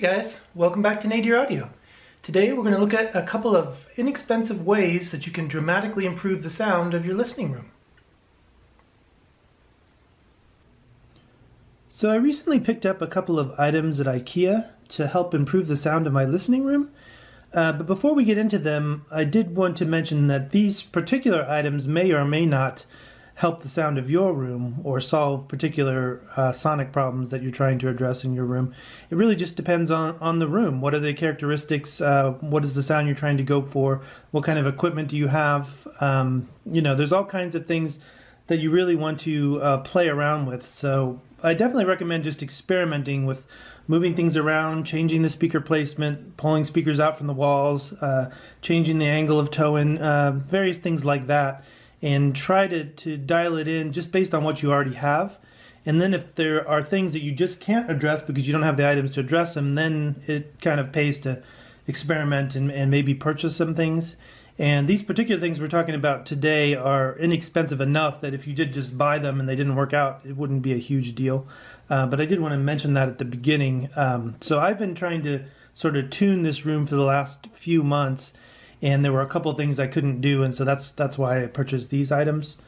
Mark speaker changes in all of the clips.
Speaker 1: guys, welcome back to Nadir Audio. Today we're going to look at a couple of inexpensive ways that you can dramatically improve the sound of your listening room. So I recently picked up a couple of items at IKEA to help improve the sound of my listening room. But before we get into them, I did want to mention that these particular items may or may not help the sound of your room or solve particular sonic problems that you're trying to address in your room. It really just depends on the room. What are the characteristics? What is the sound you're trying to go for? What kind of equipment do you have? There's all kinds of things that you really want to play around with. So I definitely recommend just experimenting with moving things around, changing the speaker placement, pulling speakers out from the walls, changing the angle of toe-in, various things like that. And try to dial it in just based on what you already have. And then if there are things that you just can't address because you don't have the items to address them, then it kind of pays to experiment and maybe purchase some things. And these particular things we're talking about today are inexpensive enough that if you did just buy them and they didn't work out, it wouldn't be a huge deal. But I did want to mention that at the beginning. So I've been trying to sort of tune this room for the last few months. And there were a couple of things I couldn't do, and so that's why I purchased these items.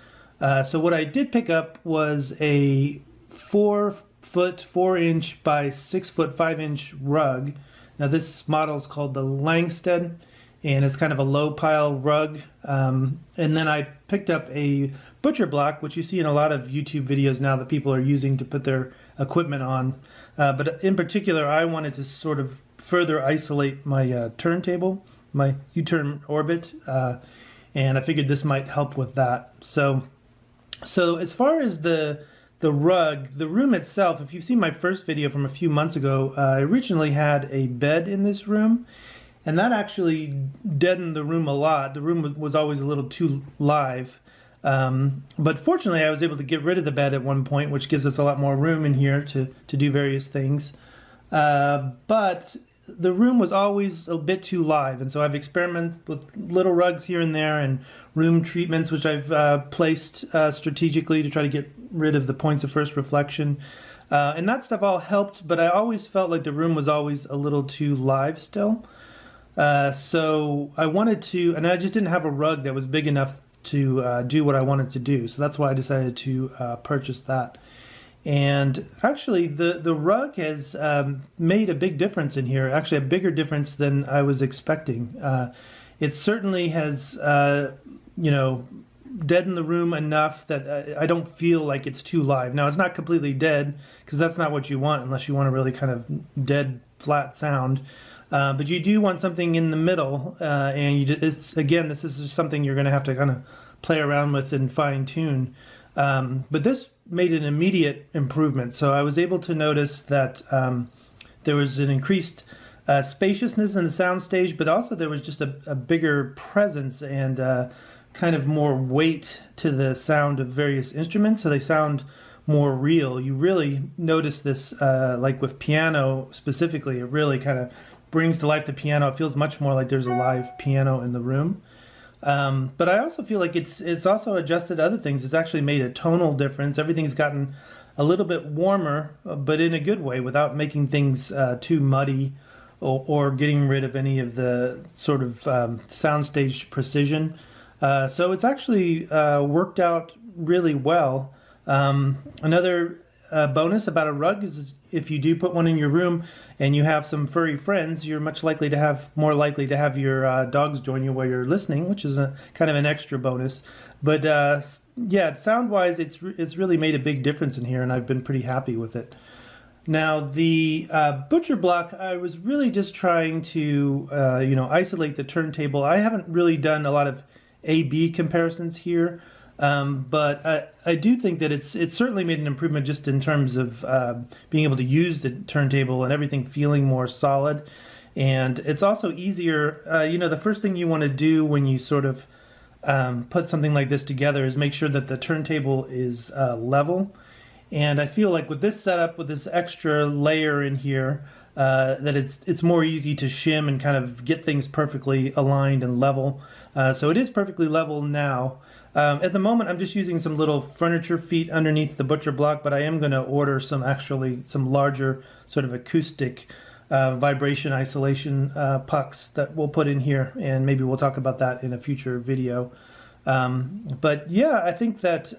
Speaker 1: So what I did pick up was a 4-foot 4-inch by 6-foot 5-inch rug. Now this model is called the Langsted, and it's kind of a low pile rug. And then I picked up a butcher block, which you see in a lot of YouTube videos now that people are using to put their equipment on. But in particular, I wanted to sort of further isolate my turntable, my U-turn orbit, and I figured this might help with that. So as far as the rug, the room itself, if you've seen my first video from a few months ago, I originally had a bed in this room, and that actually deadened the room a lot. The room was always a little too live. But fortunately, I was able to get rid of the bed at one point, which gives us a lot more room in here to do various things. But the room was always a bit too live, and so I've experimented with little rugs here and there and room treatments, which I've placed strategically to try to get rid of the points of first reflection. And that stuff all helped, but I always felt like the room was always a little too live still. So I wanted to, and I just didn't have a rug that was big enough to do what I wanted to do. So that's why I decided to purchase that. And actually, the rug has made a big difference in here, actually a bigger difference than I was expecting. It certainly has, deadened the room enough that I don't feel like it's too live. Now, it's not completely dead, because that's not what you want unless you want a really kind of dead, flat sound. But you do want something in the middle, and again, this is something you're going to have to kind of play around with and fine-tune. But this made an immediate improvement. So I was able to notice that there was an increased spaciousness in the soundstage, but also there was just a bigger presence and kind of more weight to the sound of various instruments. So they sound more real. You really notice this, like with piano specifically, it really kind of brings to life the piano. It feels much more like there's a live piano in the room. But I also feel like it's also adjusted other things. It's actually made a tonal difference. Everything's gotten a little bit warmer, but in a good way, without making things too muddy or getting rid of any of the sort of soundstage precision. So it's actually worked out really well. Another bonus about a rug is if you do put one in your room and you have some furry friends, you're more likely to have your dogs join you while you're listening, which is a kind of an extra bonus. But yeah, sound-wise, it's really made a big difference in here, and I've been pretty happy with it. Now, the butcher block, I was really just trying to isolate the turntable. I haven't really done a lot of A/B comparisons here. But I do think that it's certainly made an improvement just in terms of being able to use the turntable and everything feeling more solid. And it's also easier, the first thing you want to do when you sort of put something like this together is make sure that the turntable is level. And I feel like with this setup, with this extra layer in here, that it's more easy to shim and kind of get things perfectly aligned and level. So it is perfectly level now. At the moment, I'm just using some little furniture feet underneath the butcher block, but I am going to order some larger sort of acoustic vibration isolation pucks that we'll put in here, and maybe we'll talk about that in a future video. But yeah, I think that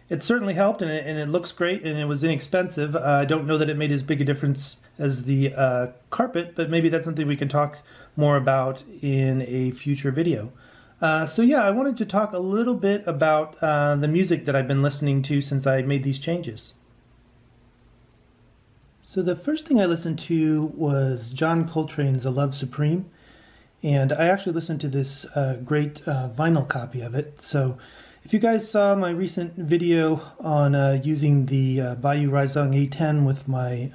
Speaker 1: it certainly helped, and it looks great, and it was inexpensive. I don't know that it made as big a difference as the carpet, but maybe that's something we can talk more about in a future video. So yeah, I wanted to talk a little bit about the music that I've been listening to since I made these changes. So the first thing I listened to was John Coltrane's A Love Supreme, and I actually listened to this great vinyl copy of it. So if you guys saw my recent video on using the Bayou Raizong A10 with my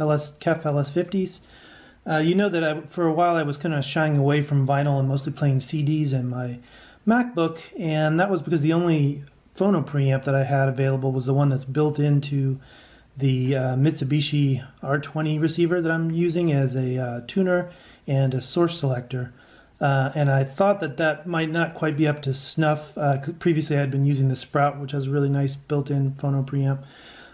Speaker 1: KEF LS50s, you know that for a while I was kind of shying away from vinyl and mostly playing CDs in my MacBook, and that was because the only phono preamp that I had available was the one that's built into the Mitsubishi R20 receiver that I'm using as a tuner and a source selector. And I thought that that might not quite be up to snuff. Previously I had been using the Sprout, which has a really nice built-in phono preamp.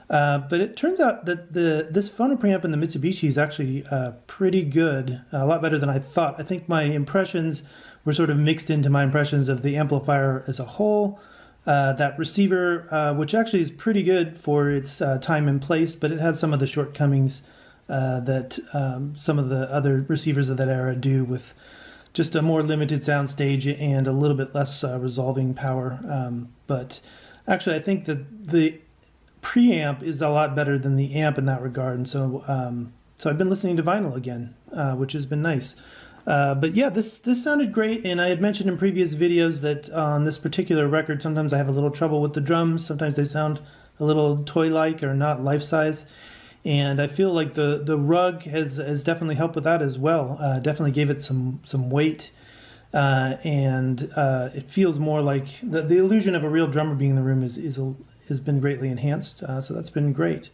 Speaker 1: But it turns out that this phono preamp in the Mitsubishi is actually pretty good, a lot better than I thought. I think my impressions were sort of mixed into my impressions of the amplifier as a whole. That receiver, which actually is pretty good for its time and place, but it has some of the shortcomings that some of the other receivers of that era do, with just a more limited sound stage and a little bit less resolving power. But actually, I think that the preamp is a lot better than the amp in that regard. And so I've been listening to vinyl again, which has been nice. But yeah, this sounded great, and I had mentioned in previous videos that on this particular record, sometimes I have a little trouble with the drums. Sometimes they sound a little toy-like or not life-size. And I feel like the rug has definitely helped with that as well. Definitely gave it some weight, and it feels more like the illusion of a real drummer being in the room has been greatly enhanced. So that's been great.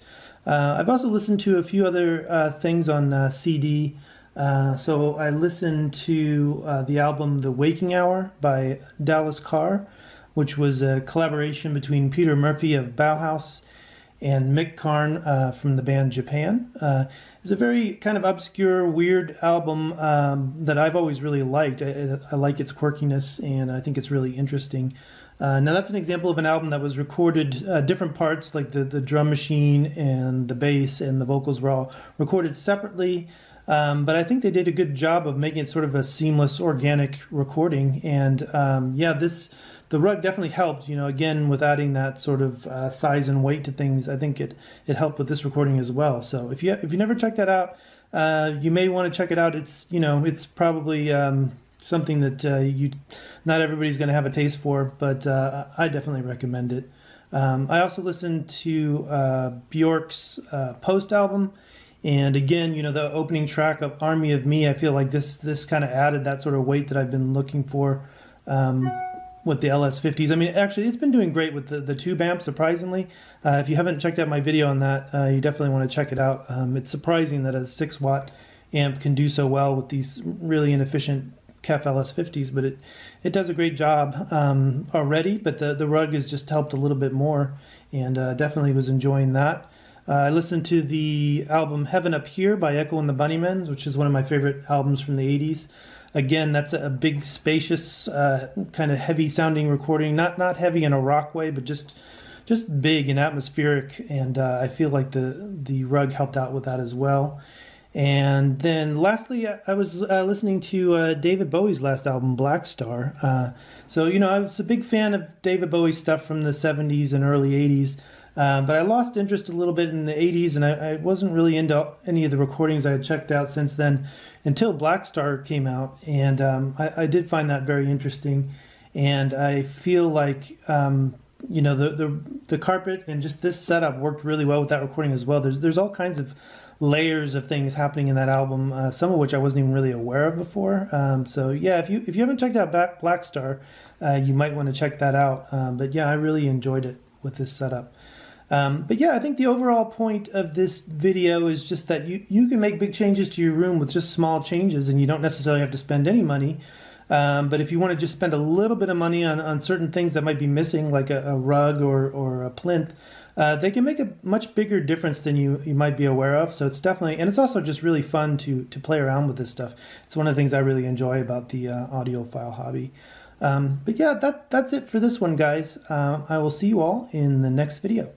Speaker 1: I've also listened to a few other things on CD. So I listened to the album The Waking Hour by Dallas Carr, which was a collaboration between Peter Murphy of Bauhaus and Mick Karn from the band Japan. It's a very kind of obscure, weird album that I've always really liked. I like its quirkiness, and I think it's really interesting. Now that's an example of an album that was recorded, different parts like the drum machine and the bass and the vocals were all recorded separately. But I think they did a good job of making it sort of a seamless, organic recording. And yeah, the rug definitely helped, again, with adding that sort of size and weight to things. I think it helped with this recording as well. So if you never checked that out, you may want to check it out. It's probably something that not everybody's going to have a taste for, but I definitely recommend it. I also listened to Bjork's Post album. And again, the opening track of Army of Me, I feel like this kind of added that sort of weight that I've been looking for with the LS50s. I mean, actually, it's been doing great with the tube amp, surprisingly. If you haven't checked out my video on that, you definitely want to check it out. It's surprising that a 6-watt amp can do so well with these really inefficient KEF LS50s, but it does a great job already, but the rug has just helped a little bit more, and definitely was enjoying that. I listened to the album Heaven Up Here by Echo and the Bunnymen, which is one of my favorite albums from the 80s. Again, that's a big, spacious, kind of heavy-sounding recording. Not heavy in a rock way, but just big and atmospheric. And I feel like the rug helped out with that as well. And then lastly, I was listening to David Bowie's last album, Black Star. So, I was a big fan of David Bowie's stuff from the 70s and early 80s. But I lost interest a little bit in the 80s, and I wasn't really into any of the recordings I had checked out since then until Black Star came out. And I did find that very interesting. And I feel like, the carpet and just this setup worked really well with that recording as well. There's all kinds of layers of things happening in that album, some of which I wasn't even really aware of before. So yeah, if you haven't checked out Black Star, you might want to check that out. But yeah, I really enjoyed it with this setup. But yeah, I think the overall point of this video is just that you can make big changes to your room with just small changes, and you don't necessarily have to spend any money. But if you want to just spend a little bit of money on certain things that might be missing, like a rug or a plinth, They can make a much bigger difference than you might be aware of. So it's definitely, and it's also just really fun to play around with this stuff. It's one of the things I really enjoy about the audiophile hobby. But yeah, that's it for this one, guys. I will see you all in the next video.